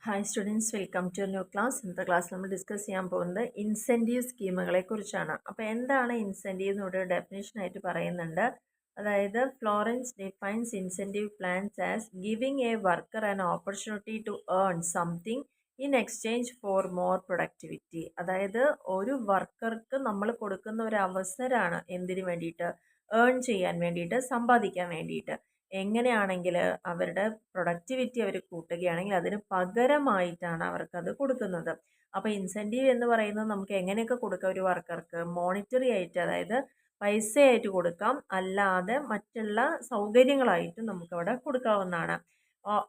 Hi students, welcome to new class. ഇന്നത്തെ ക്ലാസ്സിൽ നമ്മൾ ഡിസ്കസ് ചെയ്യാൻ പോകുന്നത് ഇൻസെൻറ്റീവ് സ്കീമുകളെ കുറിച്ചാണ്. അപ്പോൾ എന്താണ് ഇൻസെൻറ്റീവ് എന്നൊരു ഡെഫിനേഷനായിട്ട് പറയുന്നുണ്ട്. അതായത് Florence defines incentive plans as giving a worker an opportunity to earn something in exchange for more productivity. അതായത് ഒരു വർക്കർക്ക് നമ്മൾ കൊടുക്കുന്ന ഒരു അവസരമാണ് എന്തിനു വേണ്ടിയിട്ട്, ഏൺ ചെയ്യാൻ വേണ്ടിയിട്ട്, സമ്പാദിക്കാൻ വേണ്ടിയിട്ട്. എങ്ങനെയാണെങ്കിൽ അവരുടെ പ്രൊഡക്ടിവിറ്റി അവർ കൂട്ടുകയാണെങ്കിൽ അതിന് പകരമായിട്ടാണ് അവർക്കത് കൊടുക്കുന്നത്. അപ്പോൾ ഇൻസെൻറ്റീവ് എന്ന് പറയുന്നത് നമുക്ക് എങ്ങനെയൊക്കെ കൊടുക്കാം ഒരു വർക്കർക്ക്? മോണിറ്ററി ആയിട്ട്, അതായത് പൈസയായിട്ട് കൊടുക്കാം, അല്ലാതെ മറ്റുള്ള സൗകര്യങ്ങളായിട്ടും നമുക്കവിടെ കൊടുക്കാവുന്നതാണ്.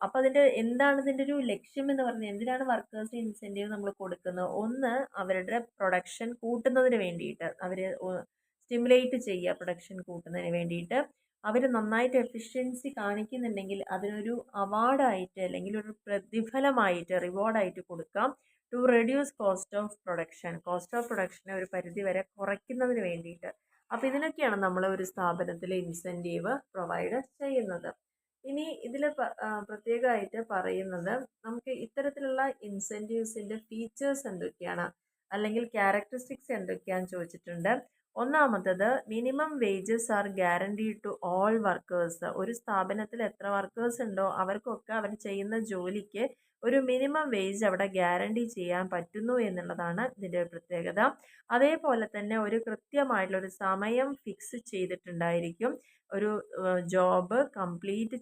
അപ്പോൾ എന്താണ് ഇതിൻ്റെ ഒരു ലക്ഷ്യം എന്ന് പറഞ്ഞാൽ, എന്തിനാണ് വർക്കേഴ്സിന് ഇൻസെൻറ്റീവ് നമ്മൾ കൊടുക്കുന്നത്? ഒന്ന്, അവരുടെ പ്രൊഡക്ഷൻ കൂട്ടുന്നതിന് വേണ്ടിയിട്ട്, അവർ സ്റ്റിമുലേറ്റ് ചെയ്യുക, പ്രൊഡക്ഷൻ കൂട്ടുന്നതിന് വേണ്ടിയിട്ട്. അവർ നന്നായിട്ട് എഫിഷ്യൻസി കാണിക്കുന്നുണ്ടെങ്കിൽ അതിനൊരു അവാർഡായിട്ട് അല്ലെങ്കിൽ ഒരു പ്രതിഫലമായിട്ട്, റിവാർഡായിട്ട് കൊടുക്കാം. ടു റെഡ്യൂസ് കോസ്റ്റ് ഓഫ് പ്രൊഡക്ഷനെ ഒരു പരിധി വരെ കുറയ്ക്കുന്നതിന് വേണ്ടിയിട്ട്. അപ്പോൾ ഇതിനൊക്കെയാണ് നമ്മൾ ഒരു സ്ഥാപനത്തിൽ ഇൻസെൻറ്റീവ് പ്രൊവൈഡ് ചെയ്യുന്നത്. ഇനി ഇതിൽ പ്രത്യേകമായിട്ട് പറയുന്നത്, നമുക്ക് ഇത്തരത്തിലുള്ള ഇൻസെൻറ്റീവ്സിൻ്റെ ഫീച്ചേഴ്സ് എന്തൊക്കെയാണ് അല്ലെങ്കിൽ ക്യാരക്ടറിസ്റ്റിക്സ് എന്തൊക്കെയാണെന്ന് ചോദിച്ചിട്ടുണ്ട്. ഒന്നാമത്തത്, minimum wages are guaranteed to all workers. ഒരു സ്ഥാപനത്തിൽ എത്ര വർക്കേഴ്സ് ഉണ്ടോ അവർക്കൊക്കെ അവർ ചെയ്യുന്ന ജോലിക്ക് ഒരു മിനിമം വേജ് അവിടെ ഗ്യാരണ്ടി ചെയ്യാൻ പറ്റുന്നു എന്നുള്ളതാണ് ഇതിൻ്റെ ഒരു പ്രത്യേകത. അതേപോലെ തന്നെ ഒരു കൃത്യമായിട്ടുള്ള ഒരു സമയം ഫിക്സ് ചെയ്തിട്ടുണ്ടായിരിക്കും. ഒരു ജോബ് കംപ്ലീറ്റ്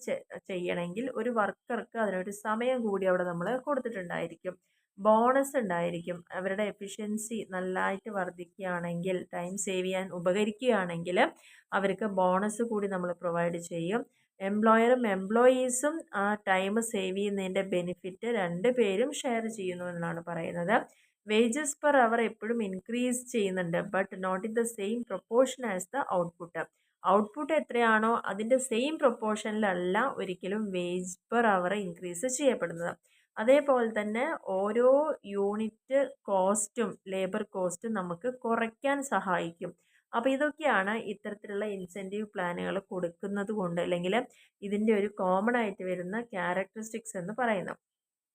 ചെയ്യണമെങ്കിൽ ഒരു വർക്കർക്ക് അതിനൊരു സമയം കൂടി അവിടെ നമ്മൾ കൊടുത്തിട്ടുണ്ടായിരിക്കും. ബോണസ് ഉണ്ടായിരിക്കും. അവരുടെ എഫിഷ്യൻസി നല്ലതായിട്ട് വർദ്ധിക്കുകയാണെങ്കിൽ, ടൈം സേവ് ചെയ്യാൻ ഉപകരിക്കുകയാണെങ്കിൽ അവർക്ക് ബോണസ് കൂടി നമ്മൾ പ്രൊവൈഡ് ചെയ്യും. എംപ്ലോയറും എംപ്ലോയീസും ആ ടൈം സേവ് ചെയ്യുന്നതിൻ്റെ ബെനിഫിറ്റ് രണ്ടുപേരും ഷെയർ ചെയ്യുന്നു എന്നാണ് പറയുന്നത്. വേജസ് പെർ അവർ എപ്പോഴും ഇൻക്രീസ് ചെയ്യുന്നുണ്ട്, but not in the same proportion as the output എത്രയാണോ അതിൻ്റെ സെയിം പ്രൊപ്പോർഷനിലല്ല ഒരിക്കലും വേജ് പെർ അവർ ഇൻക്രീസ് ചെയ്യപ്പെടുന്നത്. അതേപോലെ തന്നെ ഓരോ യൂണിറ്റ് കോസ്റ്റും, ലേബർ കോസ്റ്റും നമുക്ക് കുറയ്ക്കാൻ സഹായിക്കും. അപ്പോൾ ഇതൊക്കെയാണ് ഇത്തരത്തിലുള്ള ഇൻസെൻറ്റീവ് പ്ലാനുകൾ കൊടുക്കുന്നത് കൊണ്ട്, അല്ലെങ്കിൽ ഇതിൻ്റെ ഒരു കോമൺ ആയിട്ട് വരുന്ന ക്യാരക്ടറിസ്റ്റിക്സ് എന്ന് പറയുന്നത്.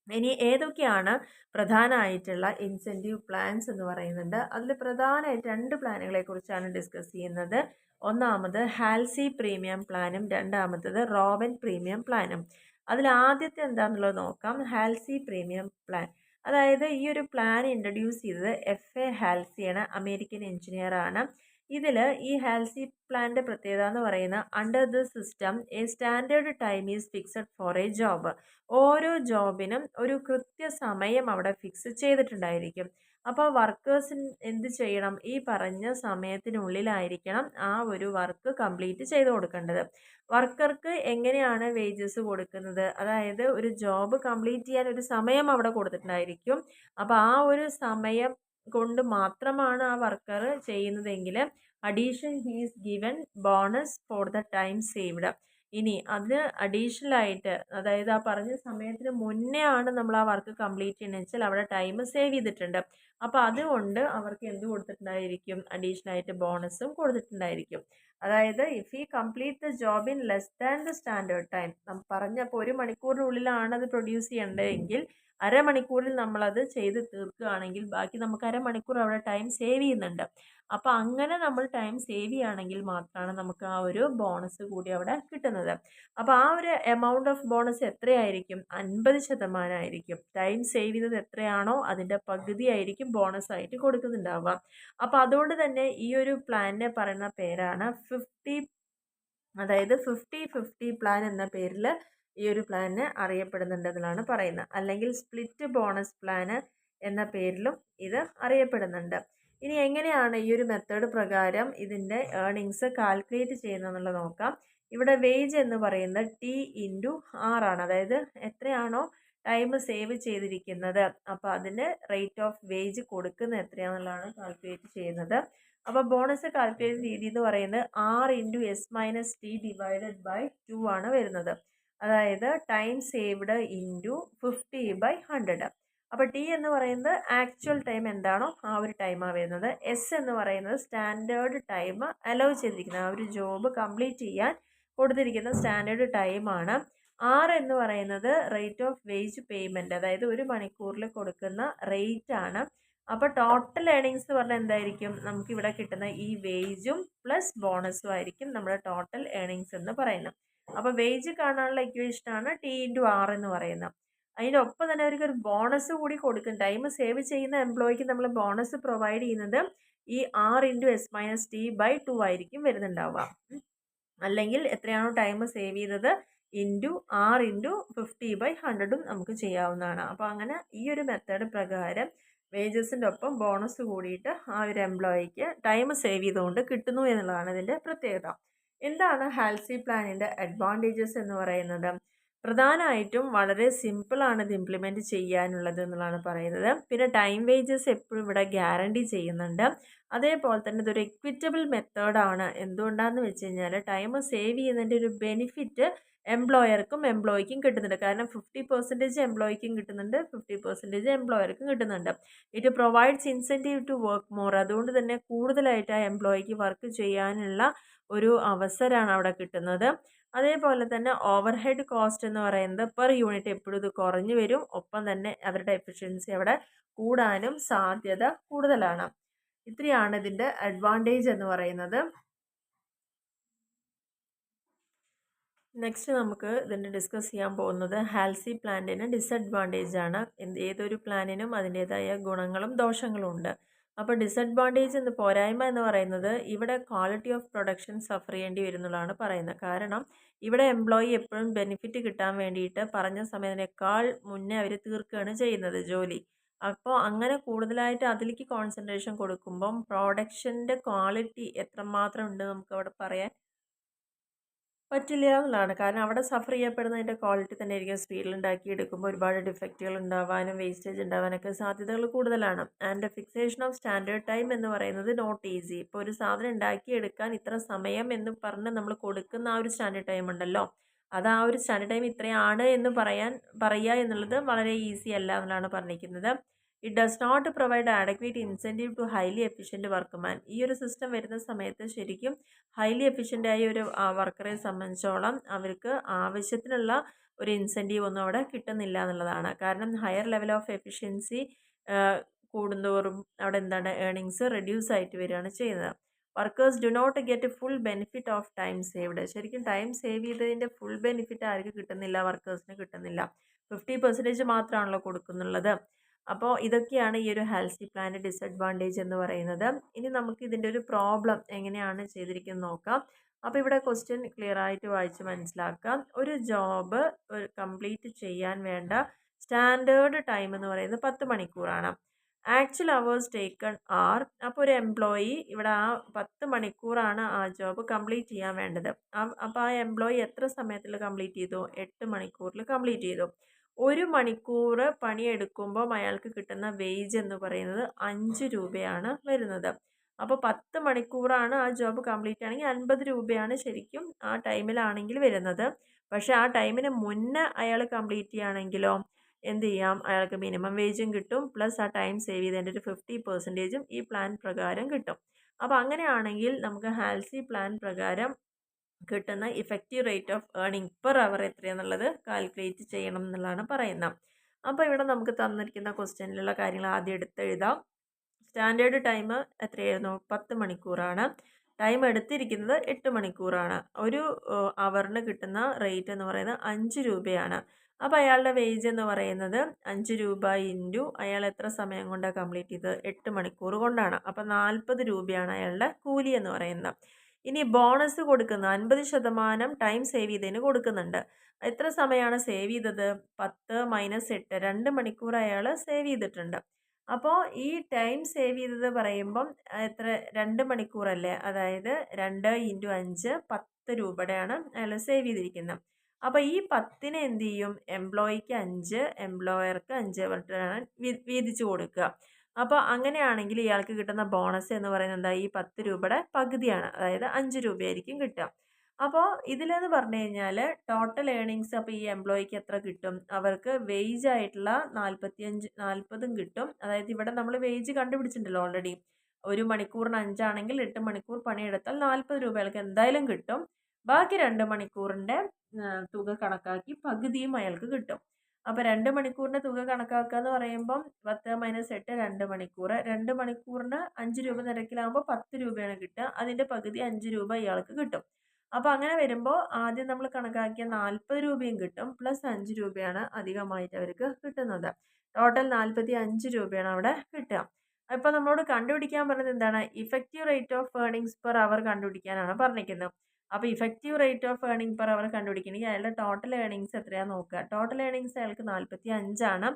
ഇനി ഏതൊക്കെയാണ് പ്രധാനമായിട്ടുള്ള ഇൻസെൻറ്റീവ് പ്ലാൻസ് എന്ന് പറയുന്നുണ്ട്. അതിൽ പ്രധാനമായിട്ട് 2 പ്ലാനുകളെ കുറിച്ചാണ് ഡിസ്കസ് ചെയ്യുന്നത്. ഒന്നാമത് ഹാൽസി പ്രീമിയം പ്ലാനും രണ്ടാമത്തത് റോബൻ പ്രീമിയം പ്ലാനും. അതിൽ ആദ്യത്തെ എന്താണെന്നുള്ളത് നോക്കാം. Halsey premium plan. അതായത് ഈ ഒരു പ്ലാൻ ഇൻട്രൊഡ്യൂസ് ചെയ്തത് FA ഹാൽസിയാണ്, അമേരിക്കൻ എഞ്ചിനീയറാണ്. ഇതിൽ ഈ ഹാൽസി പ്ലാൻ്റെ പ്രത്യേകത എന്ന് പറയുന്നത്, under the system a standard time is fixed for a job. ഓരോ ജോബിനും ഒരു കൃത്യസമയം അവിടെ ഫിക്സ് ചെയ്തിട്ടുണ്ടായിരിക്കും. അപ്പോൾ വർക്കേഴ്സിന് എന്ത് ചെയ്യണം? ഈ പറഞ്ഞ സമയത്തിനുള്ളിലായിരിക്കണം ആ ഒരു വർക്ക് കംപ്ലീറ്റ് ചെയ്ത് കൊടുക്കേണ്ടത്. വർക്കർക്ക് എങ്ങനെയാണ് വേജസ് കൊടുക്കുന്നത്? അതായത് ഒരു ജോബ് കംപ്ലീറ്റ് ചെയ്യാൻ ഒരു സമയം അവിടെ കൊടുത്തിട്ടുണ്ടായിരിക്കും. അപ്പോൾ ആ ഒരു സമയം കൊണ്ട് മാത്രമാണ് ആ വർക്കർ ചെയ്യുന്നതെങ്കിൽ addition he's given bonus for the time saved. ഇനി അതിന് അഡീഷണലായിട്ട്, അതായത് ആ പറഞ്ഞ സമയത്തിന് മുന്നേ ആണ് നമ്മൾ ആ വർക്ക് കംപ്ലീറ്റ് ചെയ്യണമെന്ന് വെച്ചാൽ അവിടെ ടൈം സേവ് ചെയ്തിട്ടുണ്ട്. അപ്പോൾ അതുകൊണ്ട് അവർക്ക് എന്ത് കൊടുത്തിട്ടുണ്ടായിരിക്കും? അഡീഷണലായിട്ട് ബോണസും കൊടുത്തിട്ടുണ്ടായിരിക്കും. അതായത് ഇഫ് ഈ complete the job in less than the standard time, പറഞ്ഞപ്പോൾ 1 മണിക്കൂറിനുള്ളിലാണ് അത് പ്രൊഡ്യൂസ് ചെയ്യേണ്ടതെങ്കിൽ അരമണിക്കൂറിൽ നമ്മളത് ചെയ്ത് തീർക്കുകയാണെങ്കിൽ ബാക്കി നമുക്ക് അരമണിക്കൂർ അവിടെ ടൈം സേവ് ചെയ്യുന്നുണ്ട്. അപ്പോൾ അങ്ങനെ നമ്മൾ ടൈം സേവ് ചെയ്യുകയാണെങ്കിൽ മാത്രമാണ് നമുക്ക് ആ ഒരു ബോണസ് കൂടി അവിടെ കിട്ടുന്നത്. അപ്പോൾ ആ ഒരു എമൗണ്ട് ഓഫ് ബോണസ് എത്രയായിരിക്കും? 50% ആയിരിക്കും. ടൈം സേവ് ചെയ്തത് എത്രയാണോ അതിൻ്റെ പകുതി ആയിരിക്കും ബോണസ് ആയിട്ട് കൊടുക്കുന്നുണ്ടാവുക. അപ്പോൾ അതുകൊണ്ട് തന്നെ ഈ ഒരു പ്ലാനിനെ പറയുന്ന പേരാണ് 50, അതായത് 50-50 പ്ലാൻ എന്ന പേരിൽ ഈ ഒരു പ്ലാന് അറിയപ്പെടുന്നുണ്ടെന്നാണ് പറയുന്നത്. അല്ലെങ്കിൽ സ്പ്ലിറ്റ് ബോണസ് പ്ലാന് എന്ന പേരിലും ഇത് അറിയപ്പെടുന്നുണ്ട്. ഇനി എങ്ങനെയാണ് ഈ ഒരു മെത്തേഡ് പ്രകാരം ഇതിൻ്റെ ഏർണിങ്സ് കാൽക്കുലേറ്റ് ചെയ്യുന്നതെന്നുള്ളത് നോക്കാം. ഇവിടെ വേജ് എന്ന് പറയുന്നത് T/R ആണ്. അതായത് എത്രയാണോ ടൈം സേവ് ചെയ്തിരിക്കുന്നത് അപ്പോൾ അതിന് റേറ്റ് ഓഫ് വേജ് കൊടുക്കുന്നത് എത്രയാണെന്നുള്ളതാണ് കാൽക്കുലേറ്റ് ചെയ്യുന്നത്. അപ്പോൾ ബോണസ് കാൽക്കുലേറ്റ് രീതി എന്ന് പറയുന്നത് R/(S-T)/2 ആണ് വരുന്നത്. അതായത് ടൈം സേവ്ഡ് ഇൻറ്റു 50/100. അപ്പോൾ T എന്ന് പറയുന്നത് ആക്ച്വൽ ടൈം എന്താണോ ആ ഒരു ടൈമാണ് വരുന്നത്. എസ് എന്ന് പറയുന്നത് സ്റ്റാൻഡേർഡ് ടൈം അലോ ചെയ്തിരിക്കുന്നത്, ആ ഒരു ജോബ് കംപ്ലീറ്റ് ചെയ്യാൻ കൊടുത്തിരിക്കുന്ന സ്റ്റാൻഡേർഡ് ടൈമാണ്. ആർ എന്ന് പറയുന്നത് റേറ്റ് ഓഫ് വേജ് പേയ്മെൻറ്റ്, അതായത് ഒരു മണിക്കൂറിൽ കൊടുക്കുന്ന റേറ്റ് ആണ്. അപ്പോൾ ടോട്ടൽ ഏണിങ്സ് എന്ന് പറഞ്ഞാൽ എന്തായിരിക്കും, നമുക്കിവിടെ കിട്ടുന്ന ഈ വേജും പ്ലസ് ബോണസും ആയിരിക്കും നമ്മുടെ ടോട്ടൽ ഏണിങ്സ് എന്ന് പറയുന്നത്. അപ്പോൾ വേജ് കാണാനുള്ള ഇക്വേഷനാണ് ടി ഇൻറ്റു ആർ എന്ന് പറയുന്നത്. അതിൻ്റെ ഒപ്പം തന്നെ അവർക്ക് ഒരു ബോണസ് കൂടി കൊടുക്കും. ടൈം സേവ് ചെയ്യുന്ന എംപ്ലോയിക്ക് നമ്മൾ ബോണസ് പ്രൊവൈഡ് ചെയ്യുന്നത് ഈ R into S minus T by 2 ആയിരിക്കും വരുന്നുണ്ടാവുക. അല്ലെങ്കിൽ എത്രയാണോ ടൈം സേവ് ചെയ്തത് ഇൻറ്റു ആർ ഇൻറ്റു 50/100 നമുക്ക് ചെയ്യാവുന്നതാണ്. അപ്പോൾ അങ്ങനെ ഈ ഒരു മെത്തേഡ് പ്രകാരം വേജസിൻ്റെ ഒപ്പം ബോണസ് കൂടിയിട്ട് ആ ഒരു എംപ്ലോയിക്ക് ടൈം സേവ് ചെയ്തുകൊണ്ട് കിട്ടുന്നു എന്നുള്ളതാണ് ഇതിൻ്റെ പ്രത്യേകത. എന്താണ് ഹാൽസി പ്ലാനിൻ്റെ അഡ്വാൻറ്റേജസ് എന്ന് പറയുന്നത്? പ്രധാനമായിട്ടും വളരെ സിമ്പിളാണ് ഇത് ഇംപ്ലിമെൻറ്റ് ചെയ്യാനുള്ളത് എന്നുള്ളതാണ് പറയുന്നത്. പിന്നെ ടൈം വേജസ് എപ്പോഴും ഇവിടെ ഗ്യാരണ്ടി ചെയ്യുന്നുണ്ട്. അതേപോലെ തന്നെ ഇതൊരു എക്വിറ്റബിൾ മെത്തേഡാണ്. എന്തുകൊണ്ടാണെന്ന് വെച്ച് കഴിഞ്ഞാൽ ടൈം സേവ് ചെയ്യുന്നതിൻ്റെ ഒരു ബെനിഫിറ്റ് എംപ്ലോയർക്കും എംപ്ലോയിക്കും കിട്ടുന്നുണ്ട്. കാരണം 50% എംപ്ലോയിക്കും കിട്ടുന്നുണ്ട്, 50% എംപ്ലോയർക്കും കിട്ടുന്നുണ്ട്. It provides incentive to work more. അതുകൊണ്ട് തന്നെ കൂടുതലായിട്ട് ആ എംപ്ലോയിക്ക് വർക്ക് ചെയ്യാനുള്ള ഒരു അവസരമാണ് അവിടെ കിട്ടുന്നത്. അതേപോലെ തന്നെ ഓവർ ഹെഡ് കോസ്റ്റ് എന്ന് പറയുന്നത് പെർ യൂണിറ്റ് എപ്പോഴും ഇത് കുറഞ്ഞു വരും. ഒപ്പം തന്നെ അവരുടെ എഫിഷ്യൻസി അവിടെ കൂടാനും സാധ്യത കൂടുതലാണ്. ഇത്രയാണ് ഇതിൻ്റെ അഡ്വാൻറ്റേജ് എന്ന് പറയുന്നത്. നെക്സ്റ്റ് നമുക്ക് ഇതിൻ്റെ ഡിസ്കസ് ചെയ്യാൻ പോകുന്നത് ഹാൽസി പ്ലാന്റിന് ഡിസഡ്വാൻറ്റേജ് ആണ്. ഏതൊരു പ്ലാനിനും അതിൻ്റേതായ ഗുണങ്ങളും ദോഷങ്ങളും ഉണ്ട്. അപ്പോൾ ഡിസഡ്വാൻറ്റേജ് എന്ന് പോരായ്മ എന്ന് പറയുന്നത് ഇവിടെ ക്വാളിറ്റി ഓഫ് പ്രൊഡക്ഷൻ സഫർ ചെയ്യേണ്ടി വരുന്നതാണ് പറയുന്നത്. കാരണം ഇവിടെ എംപ്ലോയി എപ്പോഴും ബെനിഫിറ്റ് കിട്ടാൻ വേണ്ടിയിട്ട് പറഞ്ഞ സമയത്തിനേക്കാൾ മുന്നേ അവർ തീർക്കുകയാണ് ചെയ്യുന്നത് ജോലി. അപ്പോൾ അങ്ങനെ കൂടുതലായിട്ട് അതിലേക്ക് കോൺസെൻട്രേഷൻ കൊടുക്കുമ്പം പ്രൊഡക്ഷൻ്റെ ക്വാളിറ്റി എത്രമാത്രം ഉണ്ട് നമുക്ക് അവിടെ പറയാൻ പറ്റില്ല എന്നുള്ളതാണ്. കാരണം അവിടെ സഫർ ചെയ്യപ്പെടുന്നതിൻ്റെ ക്വാളിറ്റി തന്നെ ആയിരിക്കും. സ്പീഡിൽ ഉണ്ടാക്കിയെടുക്കുമ്പോൾ ഒരുപാട് ഡിഫക്റ്റുകൾ ഉണ്ടാവാനും വേസ്റ്റേജ് ഉണ്ടാവാനൊക്കെ സാധ്യതകൾ കൂടുതലാണ്. And fixation of standard time എന്ന് പറയുന്നത് നോട്ട് ഈസി. ഇപ്പോൾ ഒരു സാധനം ഉണ്ടാക്കിയെടുക്കാൻ ഇത്ര സമയം എന്ന് പറഞ്ഞ് നമ്മൾ കൊടുക്കുന്ന ആ ഒരു സ്റ്റാൻഡേർഡ് ടൈം ഉണ്ടല്ലോ, അത് ആ ഒരു സ്റ്റാൻഡേർഡ് ടൈം ഇത്രയാണ് എന്ന് പറയുക എന്നുള്ളത് വളരെ ഈസി അല്ല എന്നുള്ളതാണ് പറഞ്ഞിരിക്കുന്നത്. It does not provide adequate incentive to highly efficient workman. ഈ ഒരു സിസ്റ്റം വരുന്ന സമയത്ത് ശരിക്കും ഹൈലി എഫിഷ്യൻ്റ് ആയ ഒരു വർക്കറെ സംബന്ധിച്ചോളം അവർക്ക് ആവശ്യത്തിനുള്ള ഒരു ഇൻസെൻറ്റീവ് ഒന്നും അവിടെ കിട്ടുന്നില്ല എന്നുള്ളതാണ്. കാരണം ഹയർ ലെവൽ ഓഫ് എഫിഷ്യൻസി കൂടുന്തോറും അവിടെ എന്താണ് ഏർണിങ്സ് റെഡ്യൂസ് ആയിട്ട് വരികയാണ് ചെയ്യുന്നത്. Workers do not get full benefit of time saved. ശരിക്കും ടൈം സേവ് ചെയ്തതിൻ്റെ ഫുൾ ബെനിഫിറ്റ് ആർക്ക് കിട്ടുന്നില്ല? വർക്കേഴ്സിന് കിട്ടുന്നില്ല. 50% മാത്രമാണല്ലോ കൊടുക്കുന്നുള്ളത്. അപ്പോൾ ഇതൊക്കെയാണ് ഈ ഒരു ഹാൽസി പ്ലാൻ്റെ ഡിസഡ്വാൻറ്റേജ് എന്ന് പറയുന്നത്. ഇനി നമുക്ക് ഇതിൻ്റെ ഒരു പ്രോബ്ലം എങ്ങനെയാണ് ചെയ്തിരിക്കുന്നത് നോക്കാം. അപ്പോൾ ഇവിടെ ക്വസ്റ്റ്യൻ ക്ലിയർ ആയിട്ട് വായിച്ച് മനസ്സിലാക്കാം. ഒരു ജോബ് കംപ്ലീറ്റ് ചെയ്യാൻ വേണ്ട സ്റ്റാൻഡേർഡ് ടൈം എന്ന് പറയുന്നത് 10 മണിക്കൂറാണ്. Actual hours taken are. അപ്പോൾ ഒരു എംപ്ലോയി ഇവിടെ ആ 10 മണിക്കൂറാണ് ആ ജോബ് കംപ്ലീറ്റ് ചെയ്യാൻ വേണ്ടത്. അപ്പോൾ ആ എംപ്ലോയി എത്ര സമയത്തിൽ കംപ്ലീറ്റ് ചെയ്തു? 8 മണിക്കൂറിൽ കംപ്ലീറ്റ് ചെയ്തു. 1 മണിക്കൂർ പണിയെടുക്കുമ്പോൾ അയാൾക്ക് കിട്ടുന്ന വേജ് എന്ന് പറയുന്നത് 5 രൂപയാണ് വരുന്നത്. അപ്പോൾ 10 മണിക്കൂറാണ് ആ ജോബ് കംപ്ലീറ്റ് ആണെങ്കിൽ 50 രൂപയാണ് ശരിക്കും ആ ടൈമിലാണെങ്കിൽ വരുന്നത്. പക്ഷേ ആ ടൈമിന് മുന്നേ അയാൾ കംപ്ലീറ്റ് ചെയ്യുകയാണെങ്കിലോ എന്ത് ചെയ്യാം? അയാൾക്ക് മിനിമം വേജും കിട്ടും, പ്ലസ് ആ ടൈം സേവ് ചെയ്തതിൻ്റെ ഒരു 50%ഉം ഈ പ്ലാൻ പ്രകാരം കിട്ടും. അപ്പോൾ അങ്ങനെയാണെങ്കിൽ നമുക്ക് ഹാൽസി പ്ലാൻ പ്രകാരം കിട്ടുന്ന effective rate of earning per hour എത്രയാണെന്നുള്ളത് കാൽക്കുലേറ്റ് ചെയ്യണം എന്നുള്ളതാണ് പറയുന്നത്. അപ്പോൾ ഇവിടെ നമുക്ക് തന്നിരിക്കുന്ന ക്വസ്റ്റ്യനിലുള്ള കാര്യങ്ങൾ ആദ്യം എടുത്തെഴുതാം. സ്റ്റാൻഡേർഡ് ടൈം എത്രയായിരുന്നു? 10 മണിക്കൂറാണ്. ടൈം എടുത്തിരിക്കുന്നത് 8 മണിക്കൂറാണ്. ഒരു അവറിന് കിട്ടുന്ന റേറ്റ് എന്ന് പറയുന്നത് 5 രൂപയാണ്. അപ്പോൾ അയാളുടെ വേജ് എന്ന് പറയുന്നത് 5 രൂപ ഇൻറ്റു അയാൾ എത്ര സമയം കൊണ്ടാണ് കംപ്ലീറ്റ് ചെയ്തത്? 8 മണിക്കൂർ കൊണ്ടാണ്. അപ്പോൾ 40 രൂപയാണ് അയാളുടെ കൂലി എന്ന് പറയുന്നത്. ഇനി ബോണസ് കൊടുക്കുന്നത് 50% ടൈം സേവ് ചെയ്തതിന് കൊടുക്കുന്നുണ്ട്. എത്ര സമയമാണ് സേവ് ചെയ്തത്? 10 - 8, 2 മണിക്കൂർ അയാൾ സേവ് ചെയ്തിട്ടുണ്ട്. അപ്പോൾ ഈ ടൈം സേവ് ചെയ്തത് പറയുമ്പം എത്ര? 2 മണിക്കൂറല്ലേ? അതായത് 2 × 5 10 രൂപയുടെയാണ് അയാൾ സേവ് ചെയ്തിരിക്കുന്നത്. അപ്പോൾ ഈ 10ന് എന്ത് ചെയ്യും? എംപ്ലോയിക്ക് 5, എംപ്ലോയർക്ക് 5 പറഞ്ഞിട്ടാണ് വീതിച്ച് കൊടുക്കുക. അപ്പോൾ അങ്ങനെയാണെങ്കിൽ ഇയാൾക്ക് കിട്ടുന്ന ബോണസ് എന്ന് പറയുന്നത് എന്താ? ഈ 10 രൂപയുടെ പകുതിയാണ്. അതായത് 5 രൂപയായിരിക്കും കിട്ടുക. അപ്പോൾ ഇതിലെന്ന് പറഞ്ഞു കഴിഞ്ഞാൽ ടോട്ടൽ ഏണിങ്സ് അപ്പോൾ ഈ എംപ്ലോയിക്ക് എത്ര കിട്ടും? അവർക്ക് വേജ് ആയിട്ടുള്ള 40 കിട്ടും. അതായത് ഇവിടെ നമ്മൾ വേജ് കണ്ടുപിടിച്ചിട്ടുണ്ടല്ലോ ഓൾറെഡി. 1 മണിക്കൂറിന് 5 ആണെങ്കിൽ 8 മണിക്കൂർ പണിയെടുത്താൽ 40 രൂപ അയാൾക്ക് എന്തായാലും കിട്ടും. ബാക്കി 2 മണിക്കൂറിൻ്റെ തുക കണക്കാക്കി പകുതിയും അയാൾക്ക് കിട്ടും. അപ്പോൾ 2 മണിക്കൂറിൻ്റെ തുക കണക്കാക്കുക എന്ന് പറയുമ്പം 10 - 8 2 മണിക്കൂർ. 2 മണിക്കൂറിന് 5 രൂപ നിരക്കിലാകുമ്പോൾ 10 രൂപയാണ് കിട്ടുക. അതിൻ്റെ പകുതി 5 രൂപ ഇയാൾക്ക് കിട്ടും. അപ്പോൾ അങ്ങനെ വരുമ്പോൾ ആദ്യം നമ്മൾ കണക്കാക്കിയ 40 രൂപയും കിട്ടും, പ്ലസ് 5 രൂപയാണ് അധികമായിട്ട് അവർക്ക് കിട്ടുന്നത്. ടോട്ടൽ 45 രൂപയാണ് അവിടെ കിട്ടുക. അപ്പോൾ നമ്മളോട് കണ്ടുപിടിക്കാൻ പറഞ്ഞത് എന്താണ്? Effective rate of earnings per hour കണ്ടുപിടിക്കാനാണ് പറഞ്ഞിരിക്കുന്നത്. അപ്പോൾ effective rate of earning per hour കണ്ടുപിടിക്കണമെങ്കിൽ അയാളുടെ ടോട്ടൽ ഏർണിങ്സ് എത്രയാണെന്ന് നോക്കുക. ടോട്ടൽ ഏർണിങ്സ് അയാൾക്ക് 45 ആണ്.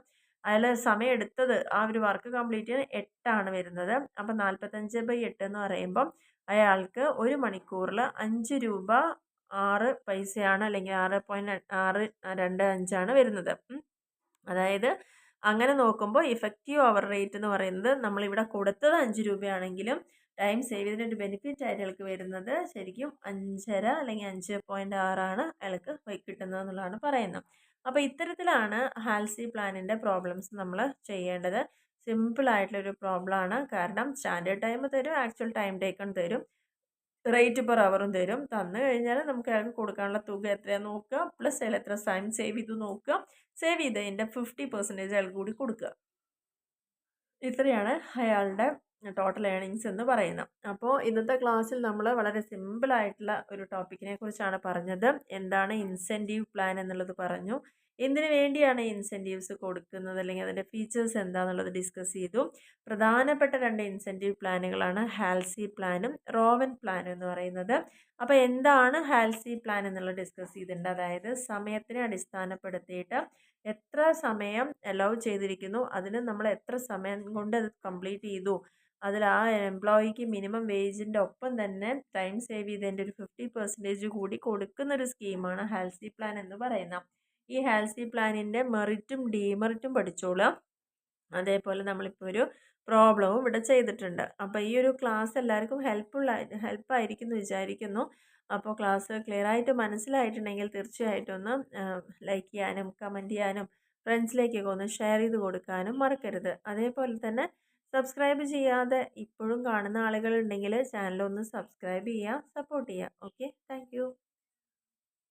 അയാൾ സമയം എടുത്തത് ആ ഒരു വർക്ക് കംപ്ലീറ്റ് ചെയ്യാൻ 8 വരുന്നത്. അപ്പം 45/8 എന്ന് പറയുമ്പം അയാൾക്ക് ഒരു മണിക്കൂറിൽ 5 രൂപ 6 പൈസയാണ്, അല്ലെങ്കിൽ 6.625 വരുന്നത്. അതായത് അങ്ങനെ നോക്കുമ്പോൾ ഇഫക്റ്റീവ് അവർ റേറ്റ് എന്ന് പറയുന്നത് നമ്മളിവിടെ കൊടുത്തത് 5 രൂപയാണെങ്കിലും ടൈം സേവ് ചെയ്തതിൻ്റെ ബെനിഫിറ്റ് ആയിട്ട് അയാൾക്ക് വരുന്നത് ശരിക്കും 5.5 അല്ലെങ്കിൽ 5.6 ആണ് അയാൾക്ക് കിട്ടുന്നത് എന്നുള്ളതാണ് പറയുന്നത്. അപ്പോൾ ഇത്തരത്തിലാണ് ഹാൽസി പ്ലാനിൻ്റെ പ്രോബ്ലംസ് നമ്മൾ ചെയ്യേണ്ടത്. സിമ്പിളായിട്ടുള്ളൊരു പ്രോബ്ലമാണ്. കാരണം സ്റ്റാൻഡേർഡ് ടൈം തരും, ആക്ച്വൽ ടൈം ടേക്കൺ തരും, റേറ്റ് പെർ അവറും തരും. തന്നു കഴിഞ്ഞാൽ നമുക്ക് അയാൾക്ക് കൊടുക്കാനുള്ള തുക എത്രയാണെന്ന് നോക്കുക, പ്ലസ് അയാൾ എത്ര ടൈം സേവ് ചെയ്തു നോക്കുക, സേവ് ചെയ്തതിൻ്റെ 50% അയാൾക്ക് കൂടി കൊടുക്കുക. ഇത്രയാണ് അയാളുടെ ടോട്ടൽ ഏർണിങ്സ് എന്ന് പറയുന്നത്. അപ്പോൾ ഇന്നത്തെ ക്ലാസ്സിൽ നമ്മൾ വളരെ സിമ്പിളായിട്ടുള്ള ഒരു ടോപ്പിക്കിനെ കുറിച്ചാണ് പറഞ്ഞത്. എന്താണ് ഇൻസെൻറ്റീവ് പ്ലാൻ എന്നുള്ളത് പറഞ്ഞു. എന്തിനു വേണ്ടിയാണ് ഇൻസെൻറ്റീവ്സ് കൊടുക്കുന്നത്, അല്ലെങ്കിൽ അതിൻ്റെ ഫീച്ചേഴ്സ് എന്താണെന്നുള്ളത് ഡിസ്കസ് ചെയ്തു. പ്രധാനപ്പെട്ട 2 ഇൻസെൻറ്റീവ് പ്ലാനുകളാണ് ഹാൽസി പ്ലാനും റോവൻ പ്ലാനും എന്ന് പറയുന്നത്. അപ്പോൾ എന്താണ് ഹാൽസി പ്ലാൻ എന്നുള്ളത് ഡിസ്കസ് ചെയ്തിട്ടുണ്ട്. അതായത് സമയത്തിനെ അടിസ്ഥാനപ്പെടുത്തിയിട്ട് എത്ര സമയം അലൗ ചെയ്തിരിക്കുന്നു, അതിന് നമ്മൾ എത്ര സമയം കൊണ്ട് അത് കംപ്ലീറ്റ് ചെയ്തു, അതിൽ ആ എംപ്ലോയിക്ക് മിനിമം വേജിൻ്റെ ഒപ്പം തന്നെ ടൈം സേവ് ചെയ്തതിൻ്റെ ഒരു 50% കൂടി കൊടുക്കുന്നൊരു സ്കീമാണ് ഹാൽസി പ്ലാൻ എന്ന് പറയുന്നത്. ഈ ഹാൽസി പ്ലാനിൻ്റെ മെറിറ്റും ഡീമെറിറ്റും പഠിച്ചോളാം. അതേപോലെ നമ്മളിപ്പോൾ ഒരു പ്രോബ്ലവും ഇവിടെ ചെയ്തിട്ടുണ്ട്. അപ്പോൾ ഈ ഒരു ക്ലാസ് എല്ലാവർക്കും ഹെൽപ്പായിരിക്കും എന്ന് വിചാരിക്കുന്നു. അപ്പോൾ ക്ലാസ് ക്ലിയർ ആയിട്ട് മനസ്സിലായിട്ടുണ്ടെങ്കിൽ തീർച്ചയായിട്ടും ഒന്ന് ലൈക്ക് ചെയ്യാനും കമൻറ്റ് ചെയ്യാനും ഫ്രണ്ട്സിലേക്കൊക്കെ ഒന്ന് ഷെയർ ചെയ്ത് കൊടുക്കാനും മറക്കരുത്. അതേപോലെ തന്നെ സബ്സ്ക്രൈബ് ചെയ്യാതെ ഇപ്പോഴും കാണുന്ന ആളുകളുണ്ടെങ്കിൽ ചാനലൊന്ന് സബ്സ്ക്രൈബ് ചെയ്യുക, സപ്പോർട്ട് ചെയ്യുക. Okay, thank